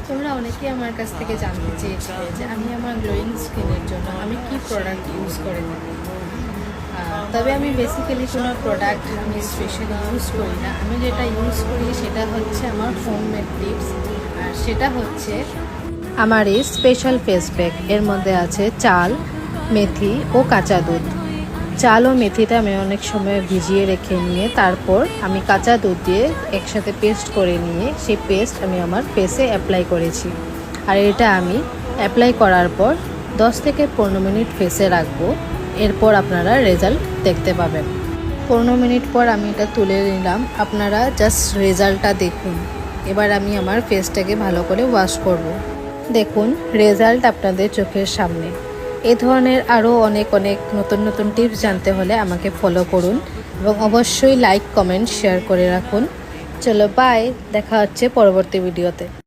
তোমরা অনেকেই আমার কাছ থেকে জানতে চেয়েছিলে যে আমি আমার গ্লোয়িং স্কিনের জন্য আমি কি প্রোডাক্ট ইউজ করে থাকি। তবে আমি বেসিক্যালি কোনো প্রোডাক্ট আমি স্পেশালি ইউজ করি না। আমি যেটা ইউজ করি সেটা হচ্ছে আমার হোমমেড টিপস, আর সেটা হচ্ছে আমার এই স্পেশাল ফেস প্যাক। এর মধ্যে আছে চাল, মেথি ও কাঁচা দুধ। চাল ও মেথিটা আমি অনেক সময় ভিজিয়ে রেখে নিয়ে তারপর আমি কাঁচা দুধ দিয়ে একসাথে পেস্ট করে নিয়ে সেই পেস্ট আমি আমার ফেসে অ্যাপ্লাই করেছি। আর এটা আমি অ্যাপ্লাই করার পর 10 থেকে 15 মিনিট ফেসে রাখবো। এরপর আপনারা রেজাল্ট দেখতে পাবেন। 15 মিনিট পর আমি এটা তুলে নিলাম। আপনারা জাস্ট রেজাল্টটা দেখুন। এবার আমি আমার ফেসটাকে ভালো করে ওয়াশ করব। দেখুন রেজাল্ট আপনাদের চোখের সামনে। এই ধরনের আরও অনেক নতুন নতুন টিপস জানতে হলে আমাকে ফলো করুন এবং অবশ্যই লাইক, কমেন্ট, শেয়ার করে রাখুন। চলো বাই, দেখা হচ্ছে পরবর্তী ভিডিওতে।